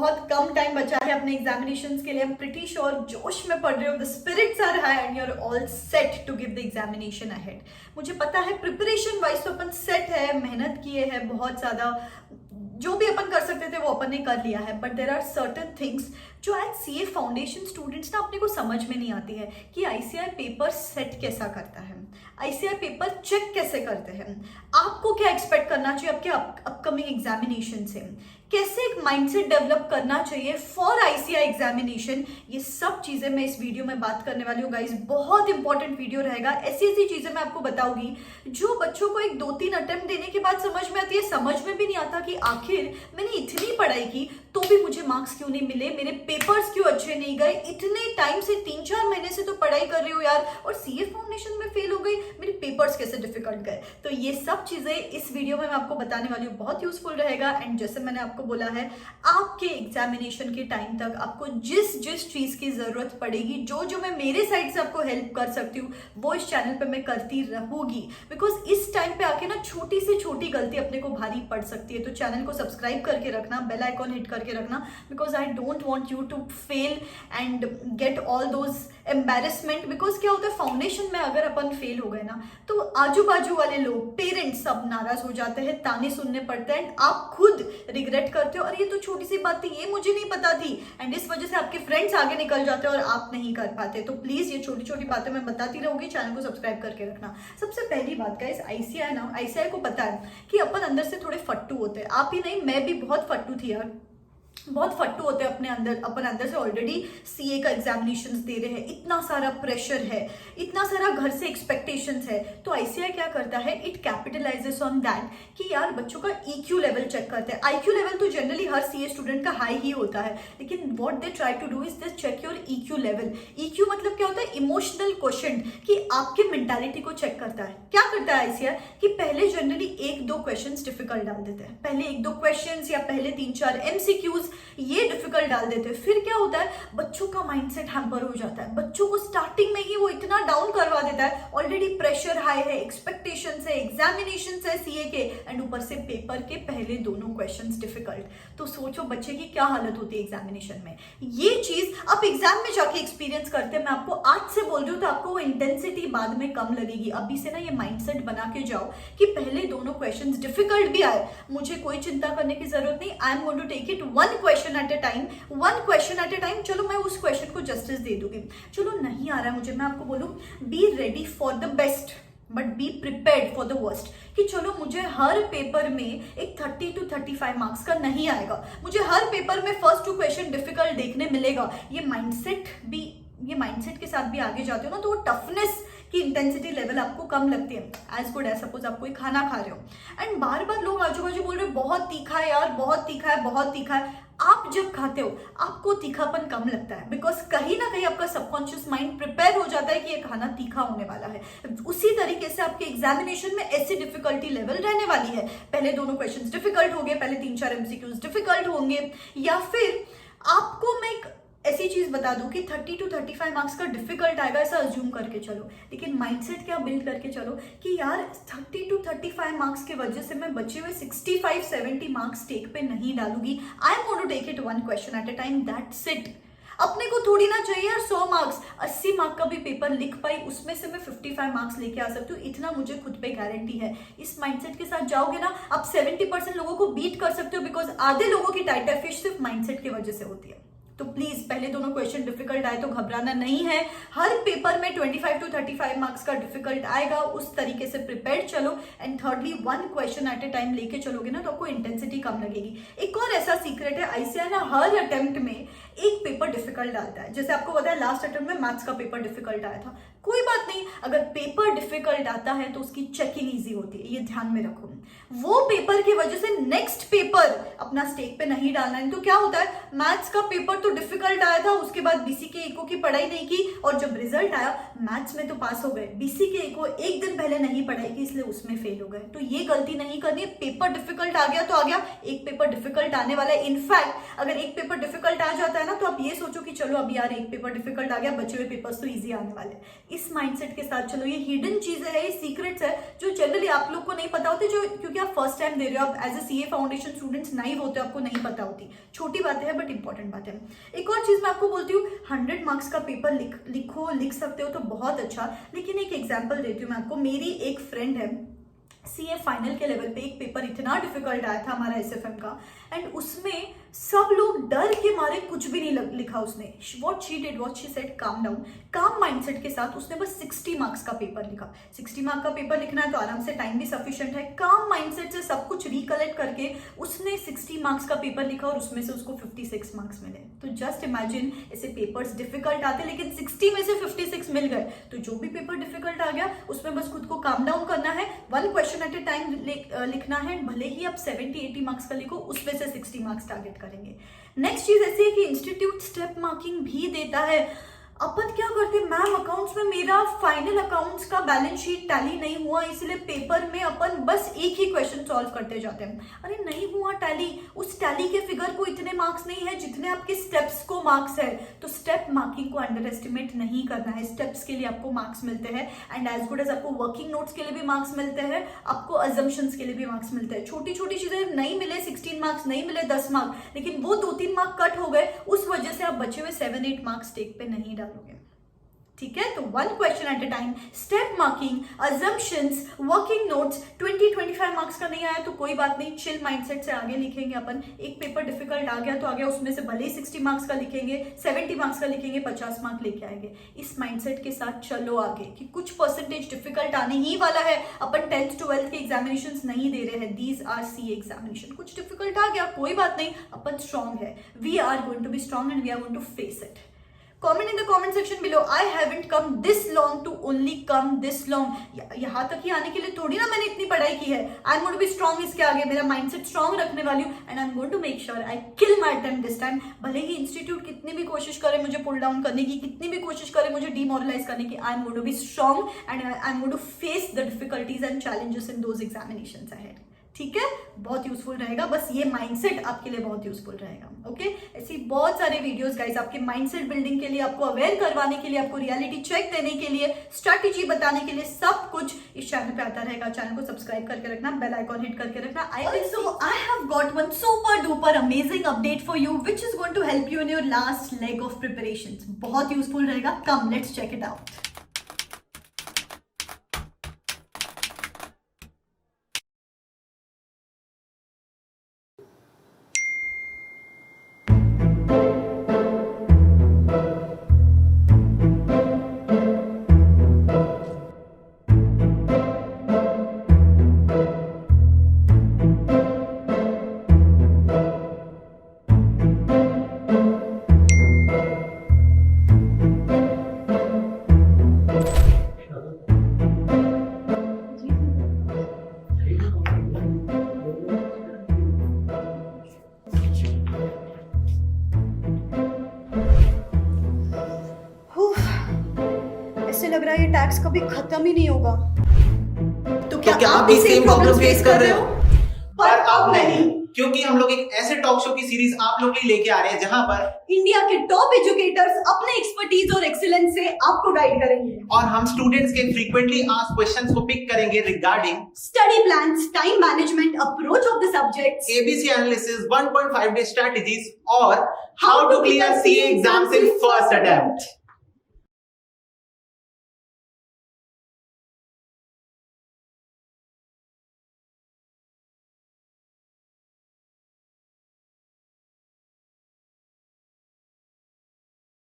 बहुत कम टाइम बचा है अपने एग्जामिनेशंस के लिए। आई एम प्रीटी श्योर जोश में पढ़ रहे हो, the spirits are high and you are all set to give the examination ahead. मुझे पता है प्रिपरेशन वाइज तो अपन सेट है, मेहनत किए हैं बहुत ज्यादा, जो भी अपन कर सकते थे वो अपन ने कर लिया है। But there are certain things जो एज सीए फाउंडेशन स्टूडेंट्स ना अपने को समझ में नहीं आती है कि आईसीआई पेपर सेट कैसा करता है, आईसीआई पेपर चेक कैसे करते हैं, आपको क्या एक्सपेक्ट करना चाहिए आपके अपकमिंग एग्जामिनेशन से, कैसे एक माइंडसेट डेवलप करना चाहिए फॉर आईसीआई एग्जामिनेशन। ये सब चीजें मैं इस वीडियो में बात करने वाली हूँ गाइस। बहुत इंपॉर्टेंट वीडियो रहेगा, ऐसी ऐसी चीजें मैं आपको बताऊंगी जो बच्चों को एक 2-3 अटेम्प्ट देने के बाद समझ में आती है। समझ में भी नहीं आता कि आखिर मैंने इतनी पढ़ाई की तो भी मुझे मार्क्स क्यों नहीं मिले, मेरे पेपर्स क्यों अच्छे नहीं गए, इतने टाइम से 3-4 महीने से तो पढ़ाई कर रही हूँ यार और सीए फाउंडेशन में फेल हो गई, मेरे पेपर्स कैसे डिफिकल्ट गए। तो ये सब चीजें इस वीडियो में मैं आपको बताने वाली हूँ, बहुत यूजफुल रहेगा। एंड जैसे मैंने आपको बोला है, आपके एग्जामिनेशन के टाइम तक आपको जिस जिस चीज की जरूरत पड़ेगी, जो मैं मेरे साइड से आपको हेल्प कर सकती हूँ वो इस चैनल पे मैं करती रहूंगी। बिकॉज इस टाइम पे आके ना छोटी से छोटी गलती अपने को भारी पड़ सकती है। तो चैनल को सब्सक्राइब करके रखना, बेल आइकॉन हिट करके रखना, because I don't want you to fail and get all those embarrassment. Because क्या होता है, फाउंडेशन में अगर अपन फेल हो गए ना तो आजू बाजू वाले लोग, पेरेंट्स सब नाराज हो जाते हैं, ताने सुनने पड़ते हैं एंड आप खुद रिग्रेट करते हो, और ये तो छोटी सी बात थी, ये मुझे नहीं पता थी, एंड इस वजह से आपके फ्रेंड्स आगे निकल जाते हैं और आप नहीं कर पाते। तो प्लीज ये छोटी छोटी बातें मैं बताती रहूंगी, चैनल को सब्सक्राइब करके रखना। सबसे पहली बात गाइस, आईसीआई ना, आईसीआई को पता है कि अपन अंदर से थोड़े फट्टू होते हैं। आप ही नहीं, मैं भी बहुत फट्टू थी यार, बहुत फट्टू होते हैं अपने अंदर। अपन अंदर से ऑलरेडी सीए का एग्जामिनेशंस दे रहे हैं, इतना सारा प्रेशर है, इतना सारा घर से एक्सपेक्टेशंस है। तो आईसीआई क्या करता है, इट कैपिटलाइजेस ऑन दैट कि यार बच्चों का ईक्यू लेवल चेक करते हैं। आईक्यू लेवल तो जनरली हर सीए स्टूडेंट का हाई ही होता है, लेकिन what they try to do is they check your EQ level. EQ मतलब क्या होता है, इमोशनल क्वेश्चन, कि आपके मेंटालिटी को चेक करता है। क्या करता है आईसीआई कि पहले जनरली 1-2 क्वेश्चंस डिफिकल्ट डाल देते हैं, पहले 1-2 क्वेश्चंस या पहले 3-4 एमसीक्यूज ये डिफिकल्ट डाल देते हैं। फिर क्या होता है, बच्चों का माइंडसेट हैम्पर हो जाता है, बच्चों को स्टार्टिंग में ही वो इतना डाउन करवा देता है। ऑलरेडी प्रेशर हाई है, एक्सपेक्टेशंस है, एग्जामिनेशंस है सीए के, एंड ऊपर से पेपर के पहले दोनों क्वेश्चंस डिफिकल्ट। तो सोचो बच्चे की क्या हालत होती है एग्जामिनेशन में। ये चीज आप एग्जाम में जाके एक्सपीरियंस करते हैं। मैं आपको आज से बोल रही हूँ तो आपको वो इंटेंसिटी बाद में कम लगेगी। अभी से ना ये माइंडसेट बना के जाओ कि पहले दोनों क्वेश्चंस डिफिकल्ट भी आए, मुझे कोई चिंता करने की जरूरत नहीं, I am going to take it one question at a time. चलो मैं उस क्वेश्चन को जस्टिस दे दूंगी। चलो नहीं आ रहा है मुझे, मैं आपको बोलूं, be ready for the best but be prepared for the worst. कि चलो मुझे हर पेपर में एक 30 to 35 मार्क्स का नहीं आएगा, मुझे हर पेपर में फर्स्ट 2 क्वेश्चन डिफिकल्ट देखने मिलेगा। ये माइंडसेट के साथ भी आगे जाते हो ना तो वो टफनेस की इंटेंसिटी लेवल आपको कम लगती है। एज गुड एज सपोज आप कोई खाना खा रहे हो एंड बार बार लोग आजू बाजू बोल रहे हो बहुत तीखा है यार, बहुत तीखा है, बहुत तीखा है। आप जब खाते हो आपको तीखापन कम लगता है, बिकॉज कहीं ना कहीं आपका सबकॉन्शियस माइंड प्रिपेयर हो जाता है कि ये खाना तीखा होने वाला है। उसी तरीके से आपके एग्जामिनेशन में ऐसी डिफिकल्टी लेवल रहने वाली है। पहले दोनों क्वेश्चंस डिफिकल्ट होंगे, पहले 3-4 एमसीक्यूज डिफिकल्ट होंगे, या फिर आपको मैं एक ऐसी चीज बता दूं कि 30 to 35 मार्क्स का डिफिकल्ट आएगा, ऐसा अज्यूम करके चलो। लेकिन माइंडसेट क्या बिल्ड करके चलो कि यार 30 to 35 मार्क्स की वजह से मैं बचे हुए 65-70 मार्क्स टेक पे नहीं डालूंगी। I am going to take it one question at a time, that's it. अपने को थोड़ी ना चाहिए यार 100 मार्क्स, 80 मार्क का भी पेपर लिख पाई उसमें से मैं 55 मार्क्स लेके आ सकती हूँ, इतना मुझे खुद पे गारंटी है। इस माइंडसेट के साथ जाओगे ना, आप 70% लोगों को बीट कर सकते हो, बिकॉज आधे लोगों की टाइटर फिश सिर्फ माइंडसेट की वजह से होती है। तो प्लीज पहले दोनों क्वेश्चन डिफिकल्ट आए तो घबराना नहीं है। हर पेपर में 25 to 35 मार्क्स का डिफिकल्ट आएगा, उस तरीके से प्रिपेयर चलो। And thirdly, one question at a time लेके चलोगे ना तो आपको इंटेंसिटी कम लगेगी। एक और ऐसा सीक्रेट है, आईसीआई ना हर अटेम्प्ट में एक पेपर डिफिकल्ट डालता है। जैसे आपको पता है लास्ट अटेम्प्ट में मैथ्स का पेपर डिफिकल्ट आया था, कोई बात नहीं, अगर पेपर डिफिकल्ट आता है तो उसकी चेकिंग इजी होती है, ये ध्यान में रखो। वो पेपर की वजह से नेक्स्ट पेपर अपना स्टेक पे नहीं डालना है। तो क्या होता है, मैथ्स का पेपर तो डिफिकल्ट आया था, उसके बाद बीसीके इको की पढ़ाई नहीं की और जब रिजल्ट आया मैथ्स में तो पास हो गए, बीसीके इको एक दिन पहले नहीं पढ़ाई की इसलिए उसमें फेल हो गए। तो ये गलती नहीं करनी है। पेपर डिफिकल्ट आ गया तो आ गया, एक पेपर डिफिकल्ट आने वाला है। इनफैक्ट अगर एक पेपर डिफिकल्ट आ जाता है ना तो आप ये सोचो कि चलो अब यार एक पेपर डिफिकल्ट आ गया, बचे हुए पेपर्स तो इजी आने वाले। इस माइंडसेट के साथ चलो। ये हिडन चीजें है, ये सीक्रेट्स है जो जनरली आप लोग को नहीं पता होती, जो क्योंकि आप फर्स्ट टाइम दे रहे हो, आप as a CA foundation students नहीं होते, आपको नहीं पता होती। छोटी बातें हैं बट इंपॉर्टेंट बातें हैं। एक और चीज मैं आपको बोलती हूँ, 100 मार्क्स का पेपर लिख सकते हो तो बहुत अच्छा, लेकिन एक एग्जाम्पल देती हूँ मैं आपको। मेरी एक फ्रेंड है, सीए फाइनल के लेवल पे एक पेपर इतना डिफिकल्ट आया था हमारा एसएफएम का, एंड उसमें सब लोग डर के मारे कुछ भी नहीं लिखा उसने। What she did, what she said, calm down, काम माइंडसेट के साथ उसने बस 60 मार्क्स का पेपर लिखा। 60 मार्क्स का पेपर लिखना है तो आराम से, टाइम भी सफिशिएंट है। काम माइंडसेट से सब कुछ रिकलेक्ट करके उसने 60 मार्क्स का पेपर लिखा और उसमें से उसको 56 मार्क्स मिले। तो जस्ट इमेजिन, ऐसे पेपर्स डिफिकल्ट आते लेकिन 60 में से 56 मिल गए। तो जो भी पेपर डिफिकल्ट आ गया उसमें बस खुद को काम डाउन करना है, 1 क्वेश्चन एट ए टाइम लिखना है। भले ही आप 70-80 मार्क्स का लिखो, उसमें से 60 मार्क्स टारगेट करेंगे। नेक्स्ट चीज ऐसी है कि इंस्टीट्यूट स्टेप मार्किंग भी देता है। अपन क्या करते हैं, मैम अकाउंट्स में मेरा फाइनल अकाउंट्स का बैलेंस शीट टैली नहीं हुआ इसलिए पेपर में अपन बस एक ही क्वेश्चन सॉल्व करते जाते हैं। अरे नहीं हुआ टैली, उस टैली के फिगर को इतने मार्क्स नहीं है जितने आपके स्टेप्स को मार्क्स है। तो स्टेप मार्किंग को अंडर एस्टिमेट नहीं करना है। स्टेप्स के लिए आपको मार्क्स मिलते हैं एंड एज गुड एज आपको वर्किंग नोट्स के लिए भी मार्क्स मिलते हैं, आपको अजम्पशंस के लिए भी मार्क्स मिलते हैं। छोटी छोटी चीजें नहीं मिले, 16 मार्क्स नहीं मिले, 10 मार्क्स, लेकिन वो 2-3 मार्क्स कट हो गए, उस वजह से आप बचे हुए 7-8 मार्क्स टेक पे नहीं डालोगे। ठीक है, तो 1 question at a time, step marking, assumptions, working notes. 20-25 marks का नहीं आया तो कोई बात नहीं, चिल माइंडसेट से आगे लिखेंगे अपन। एक पेपर डिफिकल्ट आ गया तो आ गया, उसमें से भले ही 60 मार्क्स का लिखेंगे, 70 मार्क्स का लिखेंगे, 50 मार्क्स लेके आएंगे। इस माइंडसेट के साथ चलो आगे कि कुछ परसेंटेज डिफिकल्ट आने ही वाला है। अपन 10th-12th के एग्जामिनेशन नहीं दे रहे हैं, दीज आर सी एग्जामिनेशन। कुछ डिफिकल्ट आ गया कोई बात नहीं, अपन स्ट्रॉन्ग है, we are going to be strong and we are going to face it. Comment in the comment section below. I haven't come this long to only come this long. यहाँ तक ही आने के लिए थोड़ी ना मैंने इतनी पढ़ाई की है। I'm going to be strong इसके आगे, मेरा mindset strong रखने वाली हूँ and I'm going to make sure I kill my attempt this time. भले ही इंस्टीट्यूट कितनी भी कोशिश करे मुझे पुल डाउन करने की, कितनी भी कोशिश करे मुझे डिमोरलाइज करने की, I'm going to be strong and I'm going to face the difficulties and challenges in those examinations ahead. ठीक है, बहुत यूजफुल रहेगा, बस ये माइंडसेट आपके लिए बहुत यूजफुल रहेगा। ओके, ऐसी बहुत सारे वीडियोस गाइस आपके माइंडसेट बिल्डिंग के लिए, आपको अवेयर करवाने के लिए, आपको रियलिटी चेक देने के लिए, स्ट्रैटेजी बताने के लिए, सब कुछ इस चैनल पे आता रहेगा। चैनल को सब्सक्राइब करके रखना, बेल आइकॉन हिट करके रखना। I have got one super duper amazing update for you which is going to help you in your last leg of preparations. बहुत यूजफुल रहेगा, come let's check it out. लग रहा है ये tax कभी खत्म ही नहीं होगा। तो क्या आप भी सेम प्रॉब्लम फेस कर रहे हो? पर अब नहीं, क्योंकि हम लोग एक ऐसे टॉक शो की सीरीज आप लोग के लिए लेके आ रहे हैं जहां पर इंडिया के टॉप एजुकेटर्स अपने एक्सपर्टीज और एक्सीलेंस से आपको गाइड करेंगे और हम स्टूडेंट्स के फ्रीक्वेंटली आस्क्ड क्वेश्चंस को पिक करेंगे regarding study plans, time management, approach of the subjects, ABC analysis, 1.5 day strategies और how to clear CA exams in first attempt.